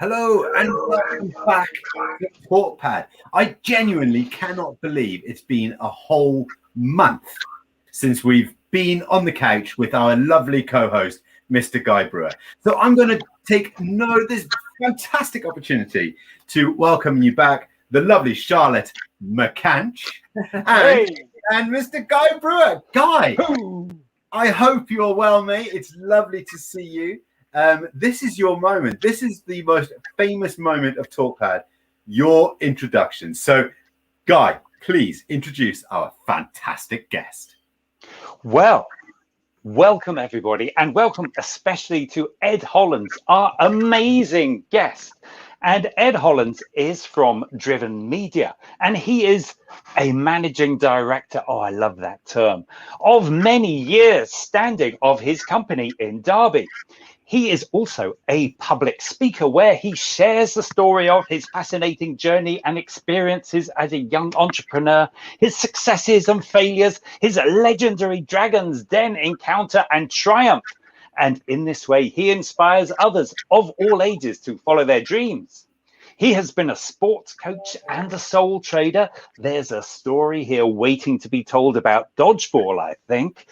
Hello and welcome back to TalkPad. I genuinely cannot believe it's been a whole month since we've been on the couch with our lovely co-host, Mr. Guy Brewer. So I'm going to take this fantastic opportunity to welcome you back, the lovely Charlott McAnsh and Mr. Guy Brewer. Guy, I hope you're well, mate. It's lovely to see you. This is your moment. This is the most famous moment of TalkPad, your introduction. So, Guy, please introduce our fantastic guest. Well, welcome everybody, and welcome especially to Ed Hollands, our amazing guest. And Ed Hollands is from Driven Media, and he is a managing director, I love that term, of many years standing of his company in Derby. He is also a public speaker where he shares the story of his fascinating journey and experiences as a young entrepreneur, his successes and failures, his legendary Dragon's Den encounter and triumph. And in this way, he inspires others of all ages to follow their dreams. He has been a sports coach and a soul trader. There's a story here waiting to be told about dodgeball, I think.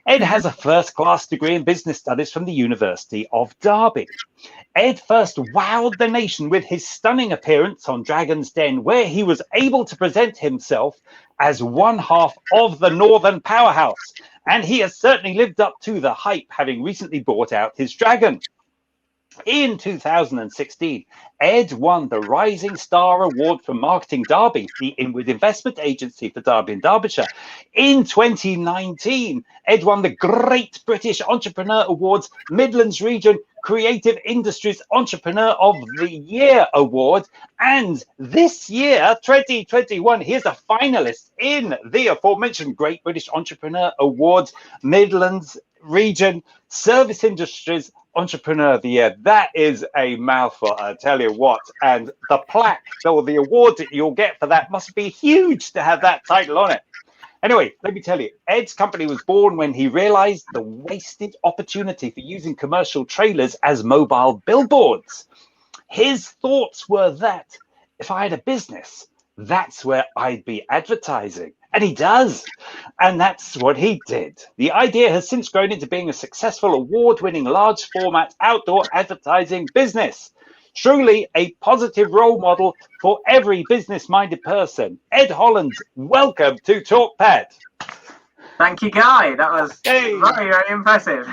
Ed has a first-class degree in business studies from the University of Derby. Ed first wowed the nation with his stunning appearance on Dragon's Den, where he was able to present himself as one half of the Northern Powerhouse. And he has certainly lived up to the hype, having recently bought out his dragon. In 2016, Ed won the Rising Star Award for Marketing Derby, the inward investment agency for Derby and Derbyshire. In 2019, Ed won the Great British Entrepreneur Awards Midlands Region Creative Industries Entrepreneur of the Year Award. And this year, 2021, he's a finalist in the aforementioned Great British Entrepreneur Awards Midlands Region Service Industries Entrepreneur of the Year. That is a mouthful, I tell you what. And the plaque or the award that you'll get for that must be huge to have that title on it. Anyway, let me tell you, Ed's company was born when he realized the wasted opportunity for using commercial trailers as mobile billboards. His thoughts were that if I had a business, that's where I'd be advertising. And he does. And that's what he did. The idea has since grown into being a successful award-winning large format outdoor advertising business. Truly a positive role model for every business-minded person. Ed Hollands, welcome to TalkPad. Thank you, Guy. That was very, very impressive.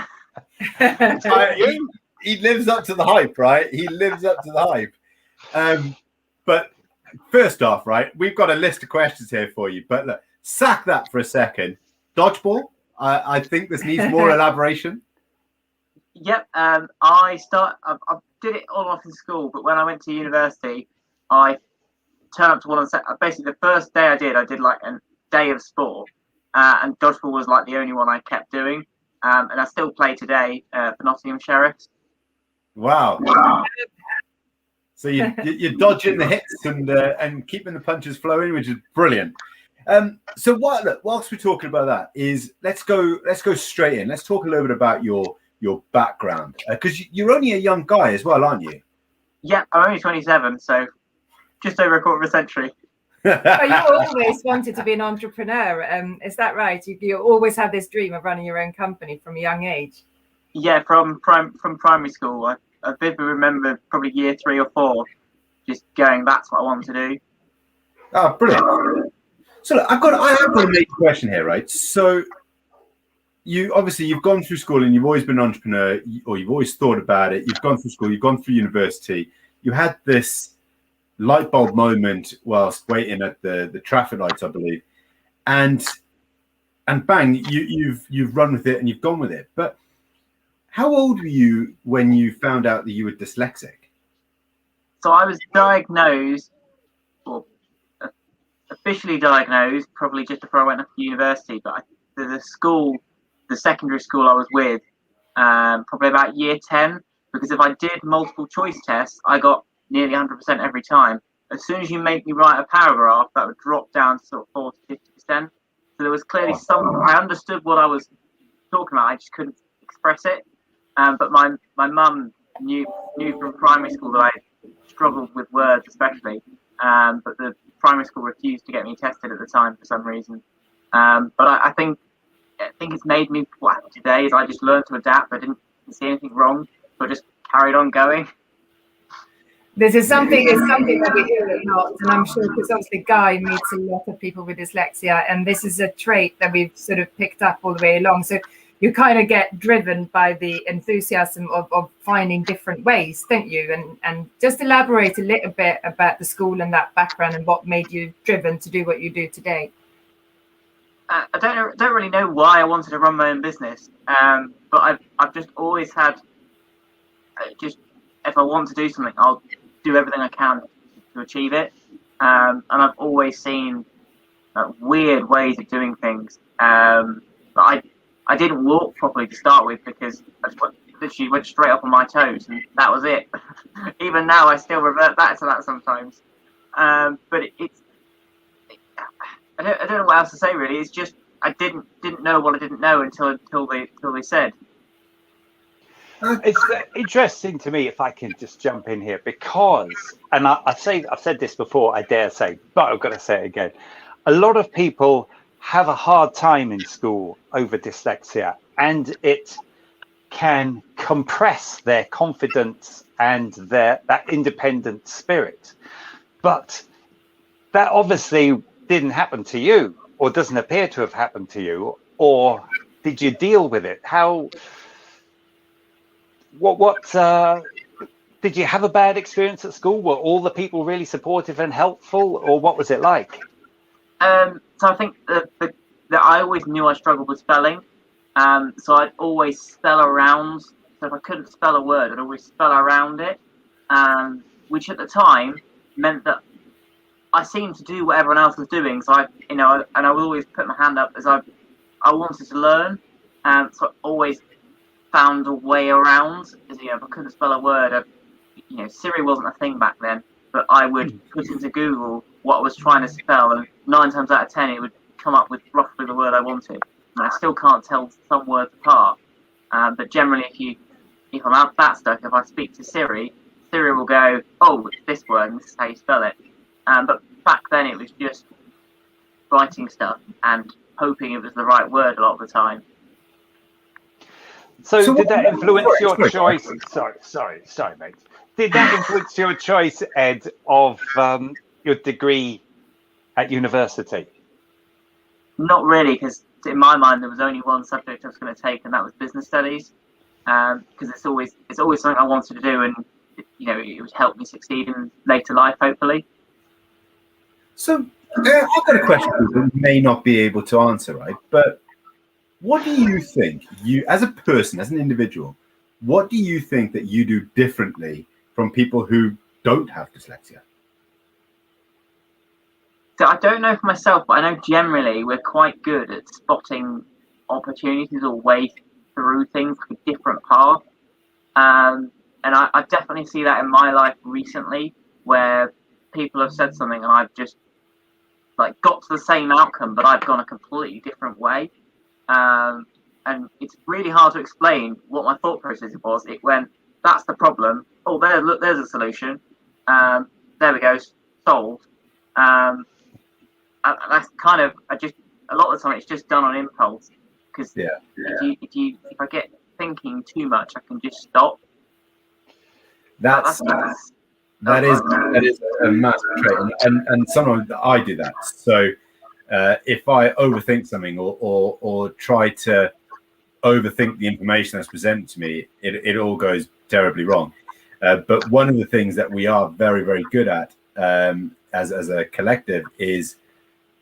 He lives up to the hype, right? He lives up to the hype. But first off, right, we've got a list of questions here for you. But look, sack that for a second. Dodgeball, I think this needs more elaboration. Yep. I did it all off in school, but when I went to university, I turned up to one of the basically the first day I did like a day of sport, and dodgeball was like the only one I kept doing, and I still play today for Nottingham Sheriffs. Wow. So you're dodging the hits and keeping the punches flowing, which is brilliant. So whilst we're talking about that, let's go straight in. Let's talk a little bit about your background, because you're only a young guy as well, aren't you? Yeah, I'm only 27, so just over a quarter of a century. Well, you always wanted to be an entrepreneur, is that right? You always had this dream of running your own company from a young age. Yeah, from primary school. I vividly remember probably year 3 or 4, just going, that's what I want to do. Oh, brilliant. So look, I have got a main question here, right? So you've gone through school and you've always been an entrepreneur, or you've always thought about it. You've gone through school, you've gone through university. You had this light bulb moment whilst waiting at the traffic lights, I believe, and bang, you've run with it and you've gone with it. But how old were you when you found out that you were dyslexic? So I was diagnosed, or officially diagnosed, probably just before I went off to university. But the secondary school I was with, probably about year 10, because if I did multiple choice tests, I got nearly 100% every time. As soon as you make me write a paragraph, that would drop down to sort of 40 to 50%. So there was clearly I understood what I was talking about, I just couldn't express it. But my mum knew from primary school that I struggled with words especially, but the primary school refused to get me tested at the time for some reason. But I think it's made me what I am today is I just learned to adapt. I didn't see anything wrong, so I just carried on going. This is something that we hear a lot, and I'm sure because obviously Guy meets a lot of people with dyslexia, and this is a trait that we've sort of picked up all the way along. So you kind of get driven by the enthusiasm of finding different ways, don't you? And just elaborate a little bit about the school and that background and what made you driven to do what you do today. I don't really know why I wanted to run my own business, but I've just always had just if I want to do something, I'll do everything I can to achieve it, and I've always seen weird ways of doing things. But I didn't walk properly to start with because I just literally went straight up on my toes, and that was it. Even now, I still revert back to that sometimes. But it's I don't know what else to say really. It's just I didn't know what I didn't know until they said. It's interesting to me, if I can just jump in here, because, and I've said this before, I dare say, but I've got to say it again. A lot of people have a hard time in school over dyslexia, and it can compress their confidence and that independent spirit. But that obviously didn't happen to you, or doesn't appear to have happened to you, or did you deal with it? What did you have a bad experience at school? Were all the people really supportive and helpful, or what was it like? So I think that I always knew I struggled with spelling, so I'd always spell around. So if I couldn't spell a word, I'd always spell around it, which at the time meant that I seemed to do what everyone else was doing. So I would always put my hand up as I wanted to learn, so I always found a way around. If I couldn't spell a word, Siri wasn't a thing back then, but I would put into Google what I was trying to spell, and 9 times out of 10 it would come up with roughly the word I wanted. And I still can't tell some words apart, but generally if I'm that stuck, if I speak to Siri will go, oh, it's this word and this is how you spell it. But back then it was just writing stuff and hoping it was the right word a lot of the time. So did that influence your choice? Sorry, mate. Did that influence your choice, Ed, of your degree at university? Not really, because in my mind there was only one subject I was going to take, and that was business studies. Because it's always something I wanted to do, and it would help me succeed in later life, hopefully. So I've got a question that you may not be able to answer, right? But what do you think, you as a person, as an individual, what do you think that you do differently from people who don't have dyslexia? So I don't know for myself, but I know generally we're quite good at spotting opportunities or ways through things with different paths. And I definitely see that in my life recently, where people have said something and I've just got to the same outcome, but I've gone a completely different way. And it's really hard to explain what my thought process was. It went, that's the problem. Oh, there's a solution. There we go, solved. And that's kind of a lot of the time it's just done on impulse. Because if I get thinking too much, I can just stop. That is a massive trait, and sometimes I do that. So if I overthink something or try to overthink the information that's presented to me, it all goes terribly wrong. But one of the things that we are very, very good at as a collective is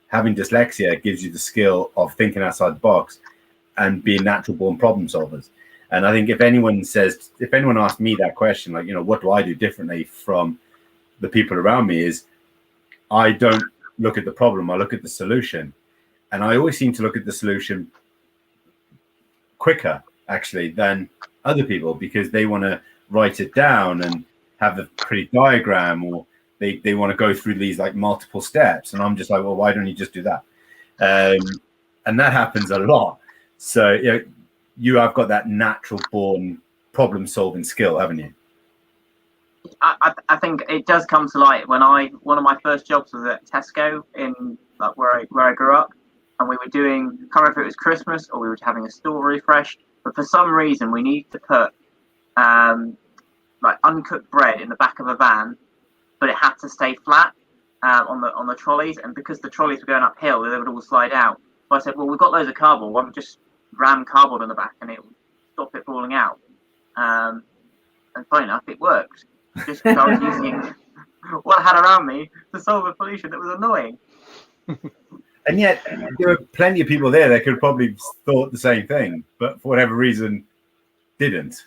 having dyslexia gives you the skill of thinking outside the box and being natural born problem solvers. And I think if anyone asks me that question, what do I do differently from the people around me, is I don't look at the problem, I look at the solution. And I always seem to look at the solution quicker, actually, than other people, because they want to write it down and have a pretty diagram, or they want to go through these multiple steps. And I'm just like, well, why don't you just do that? And that happens a lot. So, you have got that natural born problem solving skill, haven't you? I think it does come to light when one of my first jobs was at Tesco in like where I grew up, and we were doing, I can't remember if it was Christmas or we were having a store refresh, but for some reason we needed to put like uncooked bread in the back of a van, but it had to stay flat on the trolleys, and because the trolleys were going uphill, they would all slide out. So I said, well, we've got loads of cardboard, why don't we just ram cardboard in the back and it would stop it falling out. And funny enough, it worked. Just because I was using what I had around me to solve a solution that was annoying. And yet, there were plenty of people there that could have probably thought the same thing, but for whatever reason, didn't.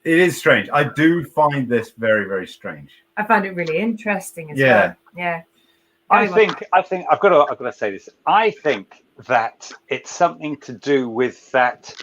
It is strange. I do find this very, very strange. I find it really interesting as well. Yeah. I think I've got to say this. I think that it's something to do with that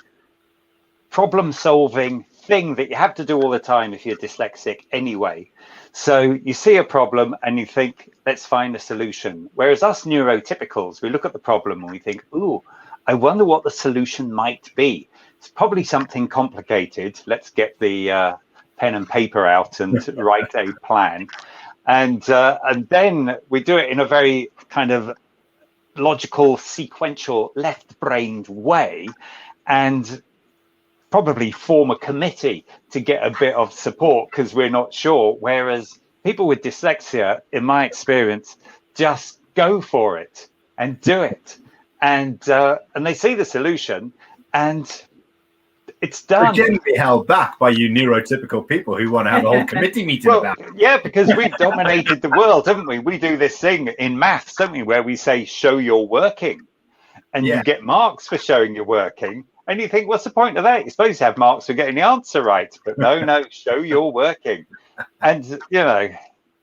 problem-solving thing that you have to do all the time if you're dyslexic anyway. So you see a problem and you think, let's find a solution. Whereas us neurotypicals, we look at the problem and we think, ooh, I wonder what the solution might be. It's probably something complicated. Let's get the pen and paper out and write a plan. And then we do it in a very kind of logical, sequential, left-brained way, and probably form a committee to get a bit of support because we're not sure. Whereas people with dyslexia, in my experience, just go for it and do it, and they see the solution and it's done. We're generally held back by you neurotypical people who want to have a whole committee meeting about it. Yeah, because we've dominated the world, haven't we? We do this thing in maths, don't we, where we say, show you're working. And you get marks for showing you're working. And you think, what's the point of that? You're supposed to have marks for getting the answer right. But no, show you're working. And, you know,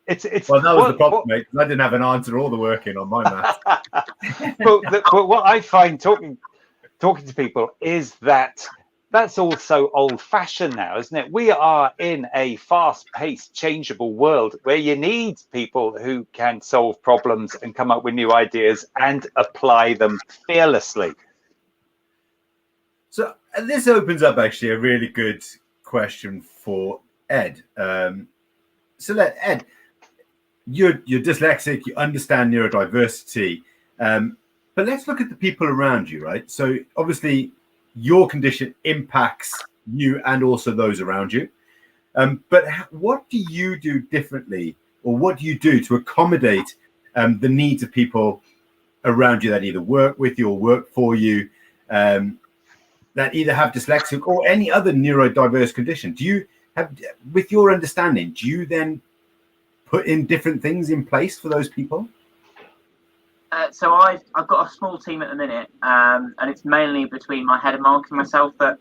it's well, that was the problem, mate, because I didn't have an answer all the working on my maths. but what I find talking to people is that that's also old-fashioned now, isn't it? We are in a fast-paced, changeable world where you need people who can solve problems and come up with new ideas and apply them fearlessly. So this opens up actually a really good question for Ed. Ed, you're dyslexic, you understand neurodiversity, but let's look at the people around you, right? So obviously, your condition impacts you and also those around you. But what do you do differently, or what do you do to accommodate the needs of people around you that either work with you or work for you, that either have dyslexic or any other neurodiverse condition? Do you have, with your understanding, do you then put in different things in place for those people? So I've got a small team at the minute, and it's mainly between my head of marketing and myself. But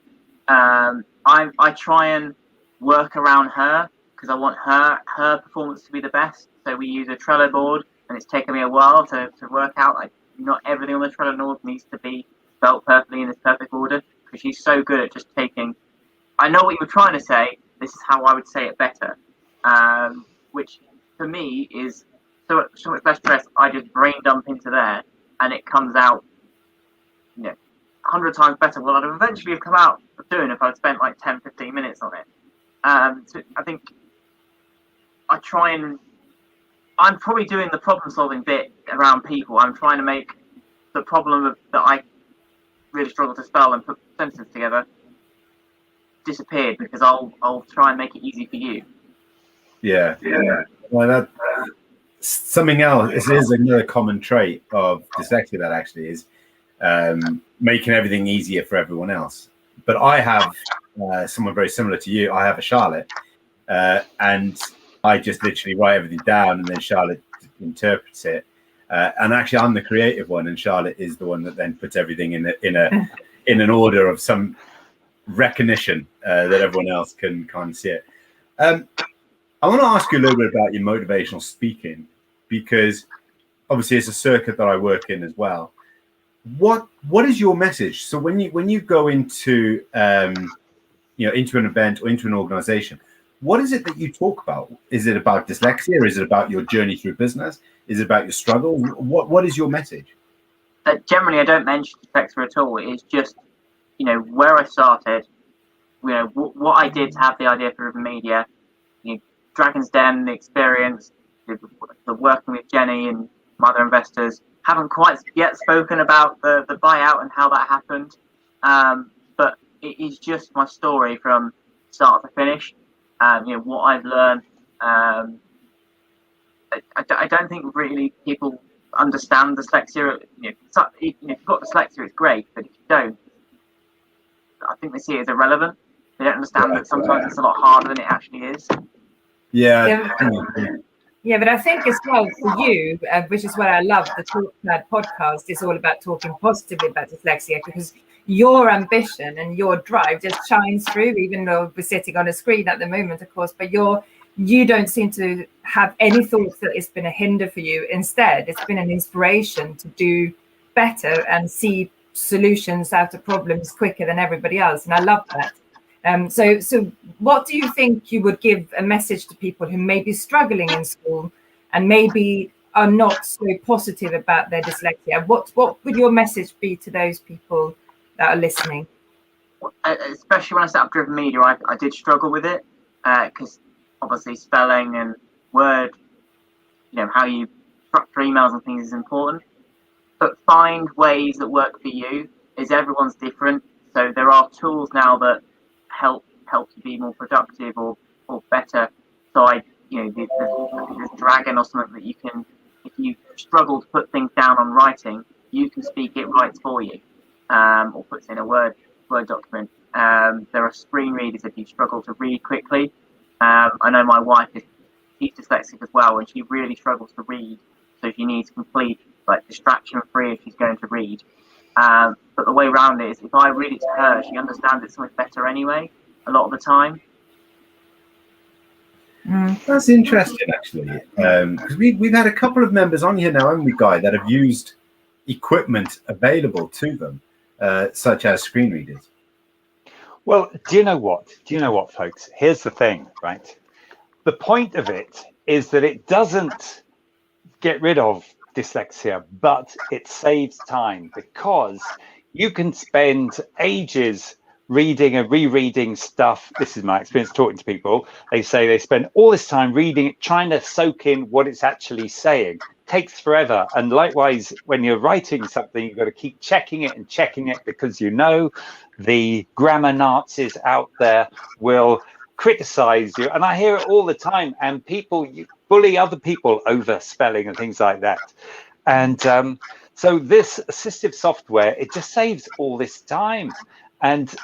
I try and work around her because I want her performance to be the best. So we use a Trello board, and it's taken me a while to work out like not everything on the Trello board needs to be spelt perfectly in this perfect order, because she's so good at just taking, I know what you were trying to say, this is how I would say it better, which for me is so much less stress. I just brain dump into there and it comes out, 100 times better what I'd eventually have come out of doing if I'd spent like 10-15 minutes on it. So I think I try and, I'm probably doing the problem solving bit around people. I'm trying to make the problem that I really struggle to spell and put sentences together disappeared, because I'll try and make it easy for you. Yeah. Well, that something else. This is another common trait of dyslexia, that actually is making everything easier for everyone else. But I have someone very similar to you. I have a Charlotte, and I just literally write everything down, and then Charlotte interprets it. And actually, I'm the creative one, and Charlotte is the one that then puts everything in an order of some recognition that everyone else can kind of see it. I want to ask you a little bit about your motivational speaking, because obviously it's a circuit that I work in as well. What is your message? So when you go into into an event or into an organization, what is it that you talk about? Is it about dyslexia? Or is it about your journey through business? Is it about your struggle? What is your message? Generally, I don't mention dyslexia at all. It's just, where I started, what I did to have the idea for Driven Media, Dragon's Den, the experience, the working with Jenny and other investors. Haven't quite yet spoken about the buyout and how that happened, but it is just my story from start to finish. What I've learned. I don't think really people understand dyslexia. If you've got dyslexia, it's great, but if you don't, I think they see it as irrelevant. They don't understand that sometimes it's a lot harder than it actually is. Yeah. Yeah, but I think as well for you, which is what I love, the TalkPad podcast is all about talking positively about dyslexia, because your ambition and your drive just shines through, even though we're sitting on a screen at the moment, of course, but you don't seem to have any thoughts that it's been a hinder for you. Instead, it's been an inspiration to do better and see solutions out of problems quicker than everybody else. And I love that. So what do you think you would give a message to people who may be struggling in school and maybe are not so positive about their dyslexia? What would your message be to those people that are listening? Especially when I set up Driven Media, I did struggle with it because obviously spelling and word, how you structure emails and things is important. But find ways that work for you. Everyone's different. So there are tools now that help you be more productive or better. So there's Dragon or something that you can, if you struggle to put things down on writing, you can speak it right for you, or puts in a Word document. There are screen readers if you struggle to read quickly. I know my wife she's dyslexic as well, and she really struggles to read. So she needs complete distraction free if she's going to read. But the way around it is, if I read it to her, she understands it so much better anyway, a lot of the time. That's interesting, actually, because we've had a couple of members on here now, haven't we, Guy, that have used equipment available to them, such as screen readers. Well, do you know what, folks? Here's the thing, right? The point of it is that it doesn't get rid of dyslexia, but it saves time, because you can spend ages reading and rereading stuff. This is my experience talking to people. They say they spend all this time reading it, trying to soak in what it's actually saying. Takes forever. And likewise, when you're writing something, you've got to keep checking it, because the grammar Nazis out there will criticize you. And I hear it all the time. And you bully other people over spelling and things like that. And so this assistive software, it just saves all this time. And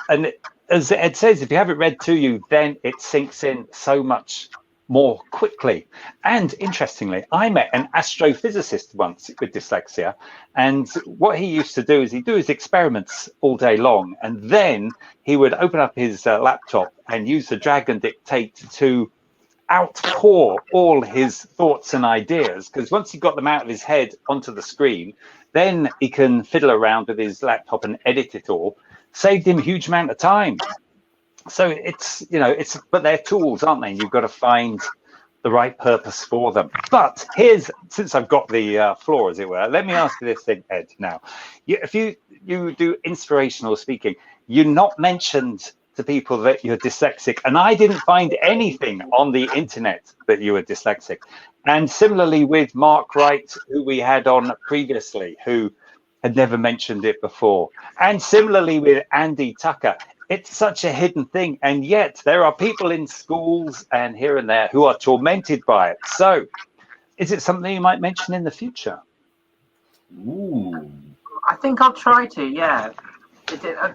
as Ed says, if you have it read to you, then it sinks in so much more quickly. And interestingly, I met an astrophysicist once with dyslexia, and what he used to do is he'd do his experiments all day long, and then he would open up his laptop and use the Dragon dictate to outpour all his thoughts and ideas, because once he got them out of his head onto the screen, then he can fiddle around with his laptop and edit it all. Saved him a huge amount of time. So but they're tools, aren't they? You've got to find the right purpose for them. But since I've got the floor, as it were, let me ask you this thing, Ed. Now, if you do inspirational speaking, you're not mentioned to people that you're dyslexic, and I didn't find anything on the internet that you were dyslexic. And similarly with Mark Wright, who we had on previously, who had never mentioned it before. And similarly with Andy Tucker, it's such a hidden thing. And yet there are people in schools and here and there who are tormented by it. So is it something you might mention in the future? Ooh. I think I'll try to, yeah.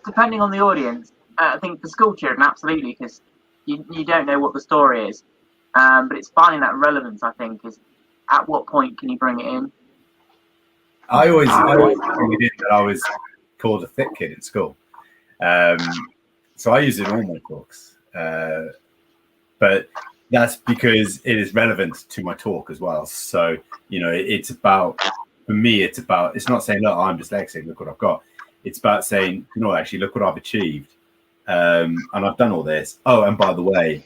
Depending on the audience. I think for school children, absolutely, because you don't know what the story is. But it's finding that relevance, I think, is at what point can you bring it in? I always bring it in that I was called a thick kid in school. So I use it in all my talks. But that's because it is relevant to my talk as well. So, it's about, for me, it's not saying, look, I'm dyslexic, look what I've got. It's about saying, actually, look what I've achieved. And I've done all this. Oh, and by the way,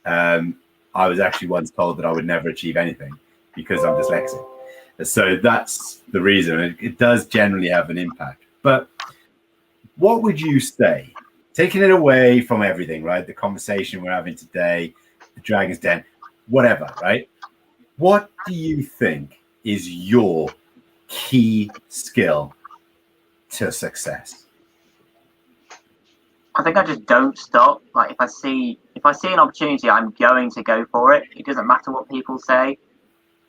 I was actually once told that I would never achieve anything because I'm dyslexic. So that's the reason. It does generally have an impact. But what would you say, taking it away from everything, right? The conversation we're having today, the Dragon's Den, whatever, right? What do you think is your key skill to success? I think I just don't stop. Like if I see an opportunity, I'm going to go for it. It doesn't matter what people say.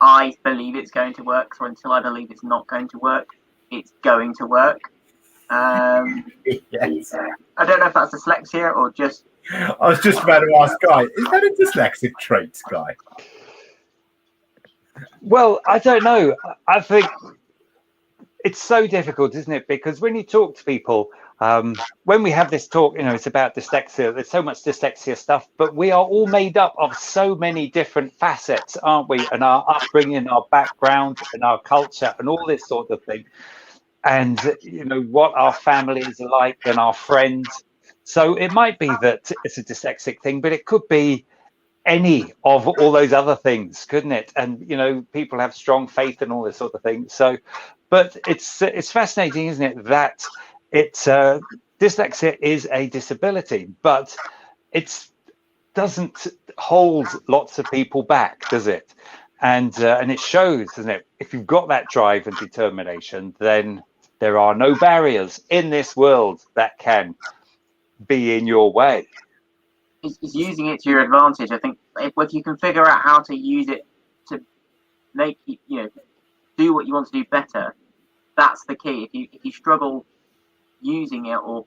I believe it's going to work. So until I believe it's not going to work, it's going to work. Yes. I don't know if that's dyslexia or just. I was just about to ask Guy, is that a dyslexic trait, Guy? Well, I don't know. I think it's so difficult, isn't it? Because when you talk to people, when we have this talk, it's about dyslexia. There's so much dyslexia stuff, but we are all made up of so many different facets, aren't we? And our upbringing, our background, and our culture, and all this sort of thing. And what our families are like, and our friends. So it might be that it's a dyslexic thing, but it could be any of all those other things, couldn't it? And people have strong faith and all this sort of thing. So, but it's fascinating, isn't it, that it's dyslexia is a disability, but it doesn't hold lots of people back, does it? And it shows, doesn't it? If you've got that drive and determination, then there are no barriers in this world that can be in your way. It's using it to your advantage. I think if you can figure out how to use it to make do what you want to do better, that's the key. If you struggle using it or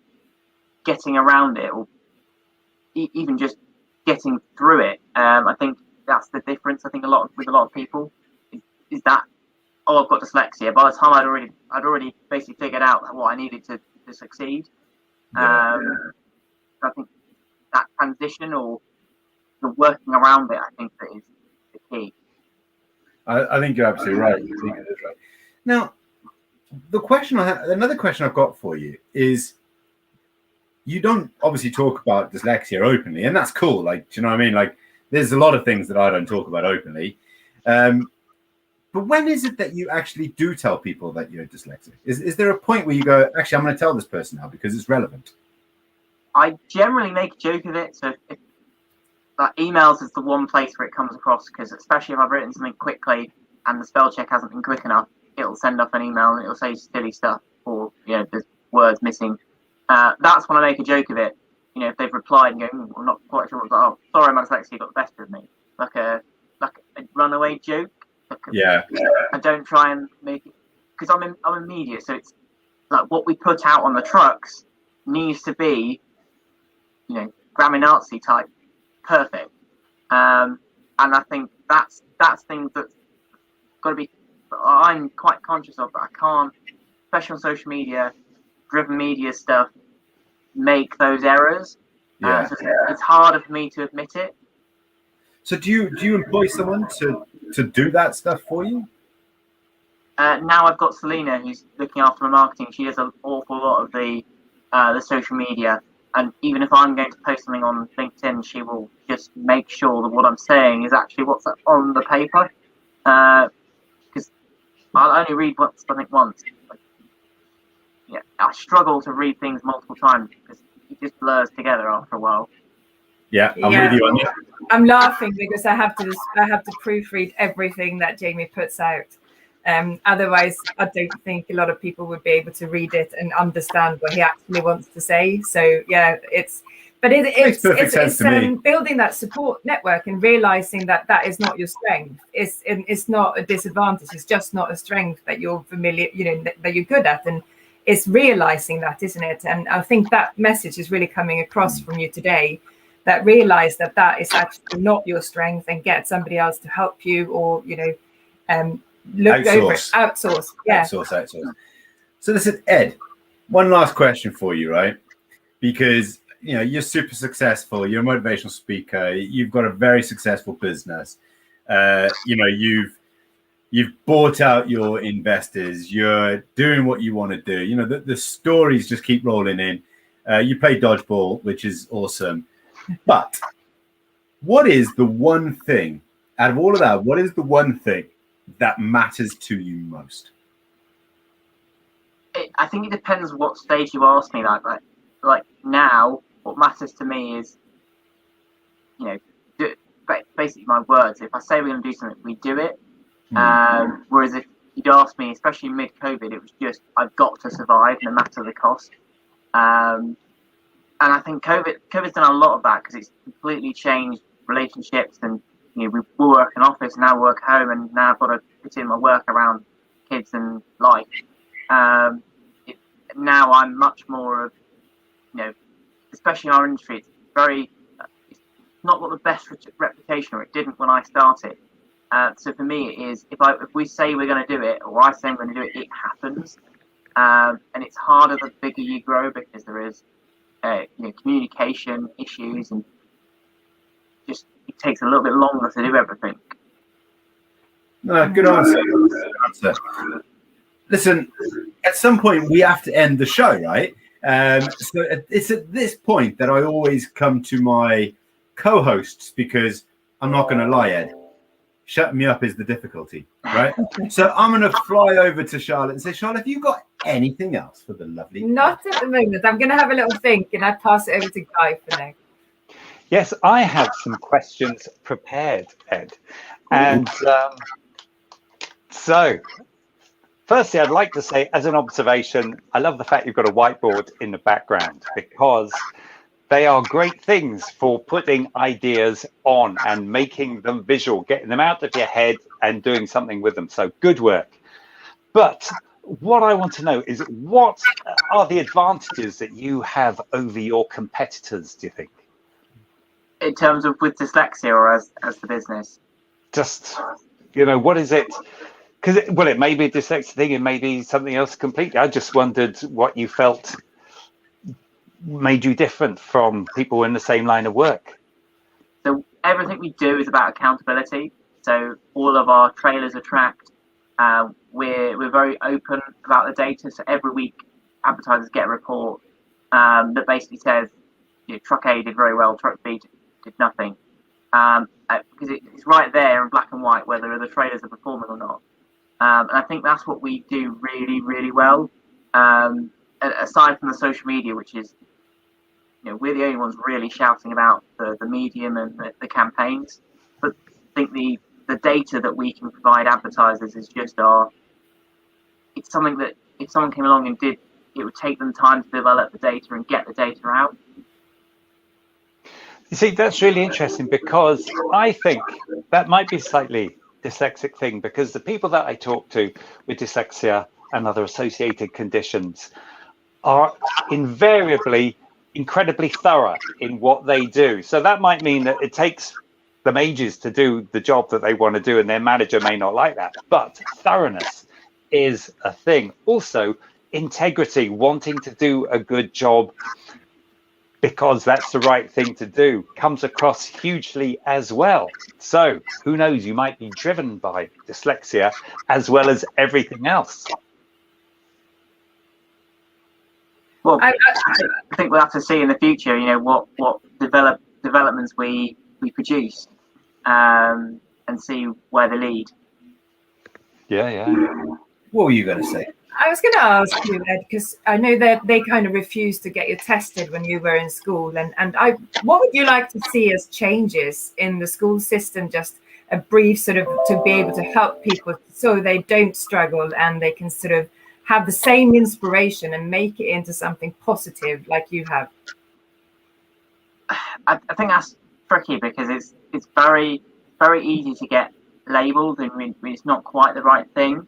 getting around it, or even just getting through it, I think that's the difference. I think with a lot of people is that I've got dyslexia. By the time I'd already basically figured out what I needed to succeed. I think that transition or the working around it, I think that is the key. I think you're absolutely right. I think it is right. Now, another question I've got for you is, you don't obviously talk about dyslexia openly, and that's cool. Like, do you know what I mean? Like, there's a lot of things that I don't talk about openly. But when is it that you actually do tell people that you're dyslexic? Is there a point where you go, actually, I'm going to tell this person now because it's relevant? I generally make a joke of it. So if emails is the one place where it comes across, because especially if I've written something quickly and the spell check hasn't been quick enough, it'll send off an email and it'll say silly stuff, or there's words missing. That's when I make a joke of it. If they've replied and go, I'm not quite sure what's oh, sorry, my dyslexia got the best of me, like a runaway joke. Yeah. I don't try and make it, because I'm in media, so it's like what we put out on the trucks needs to be Grammy Nazi type perfect, and I think that's things that's got to be. I'm quite conscious of, but I can't, especially on social media, driven media stuff, make those errors. Yeah. So it's harder for me to admit it. So do you employ someone to do that stuff for you? Now I've got Selena, who's looking after my marketing. She does an awful lot of the social media. And even if I'm going to post something on LinkedIn, she will just make sure that what I'm saying is actually what's on the paper. Because I'll only read something once. I struggle to read things multiple times because it just blurs together after a while. Yeah, I'm with you on that. I'm laughing because I have to proofread everything that Jamie puts out. Otherwise, I don't think a lot of people would be able to read it and understand what he actually wants to say. So yeah, it's building that support network and realizing that is not your strength. It's not a disadvantage. It's just not a strength that you're familiar, that you're good at, and it's realizing that, isn't it? And I think that message is really coming across from you today. That realize that is actually not your strength, and get somebody else to help you, or look over it. Outsource. Yeah. Outsource. So listen, Ed, one last question for you, right? Because you're super successful, you're a motivational speaker, you've got a very successful business. You've bought out your investors, you're doing what you want to do. The stories just keep rolling in. You play dodgeball, which is awesome. But what is the one thing out of all of that? What is the one thing that matters to you most? I think it depends what stage you ask me. Like now, what matters to me is, basically my words. If I say we're going to do something, we do it. Mm. Whereas if you'd asked me, especially mid-COVID, it was just, I've got to survive no matter the cost. And I think COVID's done a lot of that because it's completely changed relationships. And we work in office, now work home, and now I've got to fit in my work around kids and life. Now I'm much more of, especially in our industry, it's not got the best reputation, or it didn't when I started. So for me, it is if we say we're going to do it, or I say I'm going to do it, it happens. And it's harder the bigger you grow because there is communication issues, and just it takes a little bit longer to do everything. No, good answer. Good answer. Listen, at some point we have to end the show, right? So it's at this point that I always come to my co-hosts, because I'm not going to lie, Ed, shutting me up is the difficulty, right? So I'm going to fly over to Charlotte and say, Charlotte, have you got anything else for the lovely? Not at the moment. I'm going to have a little think, and I pass it over to Guy for now. Yes, I have some questions prepared, Ed. And so, firstly, I'd like to say, as an observation, I love the fact you've got a whiteboard in the background, because they are great things for putting ideas on and making them visual, getting them out of your head and doing something with them. So good work. But what I want to know is, what are the advantages that you have over your competitors, do you think? In terms of with dyslexia, or as the business? Just, what is it? Because, it may be a dyslexia thing, it may be something else completely. I just wondered what you felt made you different from people in the same line of work. So everything we do is about accountability. So all of our trailers are tracked. We're very open about the data. So every week, advertisers get a report that basically says, truck A did very well, truck B did nothing. Because it's right there in black and white whether the trailers are performing or not. And I think that's what we do really, really well. Aside from the social media, which is, we're the only ones really shouting about the medium and the campaigns. But I think the data that we can provide advertisers is just it's something that if someone came along and did, it would take them time to develop the data and get the data out. You see, that's really interesting, because I think that might be a slightly dyslexic thing, because the people that I talk to with dyslexia and other associated conditions are invariably incredibly thorough in what they do. So that might mean that it takes them ages to do the job that they want to do, and their manager may not like that. But thoroughness is a thing. Also, integrity, wanting to do a good job because that's the right thing to do, comes across hugely as well. So who knows, you might be driven by dyslexia as well as everything else. Well, I think we'll have to see in the future, what developments we produce, and see where they lead. Yeah. What were you going to say? I was going to ask you, Ed, because I know that they kind of refused to get you tested when you were in school. And what would you like to see as changes in the school system? Just a brief sort of, to be able to help people so they don't struggle and they can sort of have the same inspiration and make it into something positive like you have. I think that's tricky, because it's very, very easy to get labelled, and when it's not quite the right thing.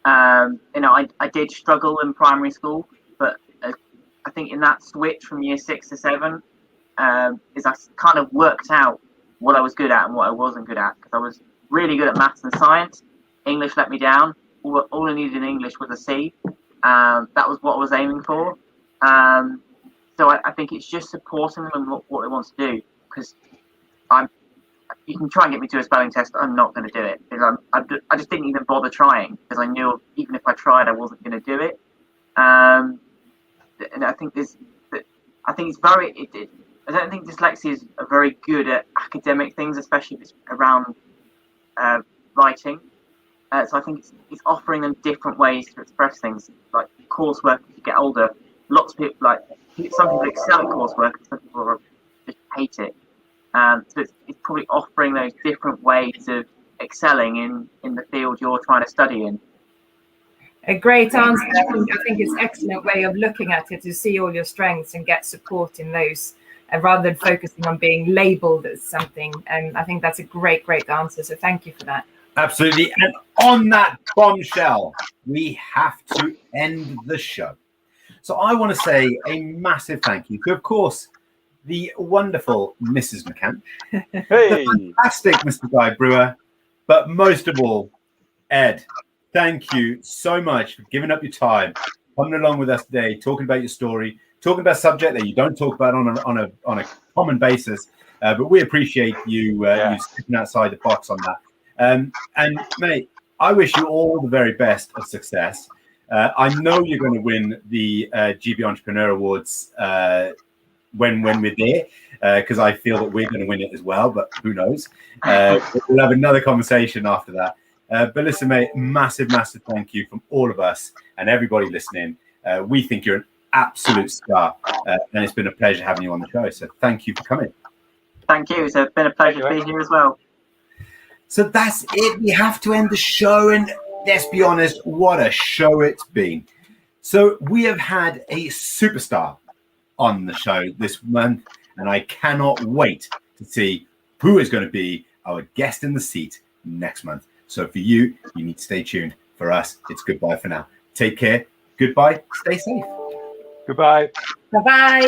I did struggle in primary school, but I think in that switch from year 6 to 7, is I kind of worked out what I was good at and what I wasn't good at, because I was really good at maths and science. English let me down. All I needed in English was a C. That was what I was aiming for. So I think it's just supporting them in what they want to do, because you can try and get me to a spelling test, I'm not going to do it, because I just didn't even bother trying, because I knew even if I tried, I wasn't going to do it. And I think it's very. I don't think dyslexia is very good at academic things, especially if it's around writing. So I think it's offering them different ways to express things, like coursework. As you get older, lots of people some people excel at coursework, and some people just hate it. So it's probably offering those different ways of excelling in the field you're trying to study in. A great answer. I think it's an excellent way of looking at it, to see all your strengths and get support in those, rather than focusing on being labeled as something. And I think that's a great answer. So thank you for that. Absolutely. And on that bombshell, we have to end the show. So I want to say a massive thank you to, of course, the wonderful Mrs. McAnsh, the fantastic Mr. Guy Brewer, but most of all, Ed, thank you so much for giving up your time, coming along with us today, talking about your story, talking about a subject that you don't talk about on a common basis, but we appreciate you stepping outside the box on that. And mate, I wish you all the very best of success. I know you're going to win the GB Entrepreneur Awards when we're there, because I feel that we're going to win it as well, but who knows? We'll have another conversation after that. But listen, mate, massive thank you from all of us and everybody listening. We think you're an absolute star, and it's been a pleasure having you on the show. So thank you for coming. Thank you. It's been a pleasure to be here as well. So that's it. We have to end the show, and let's be honest, what a show it's been. So we have had a superstar on the show this month, and I cannot wait to see who is going to be our guest in the seat next month. So for you need to stay tuned. For us, it's goodbye for now. Take care. Goodbye. Stay safe. Goodbye. Bye-bye.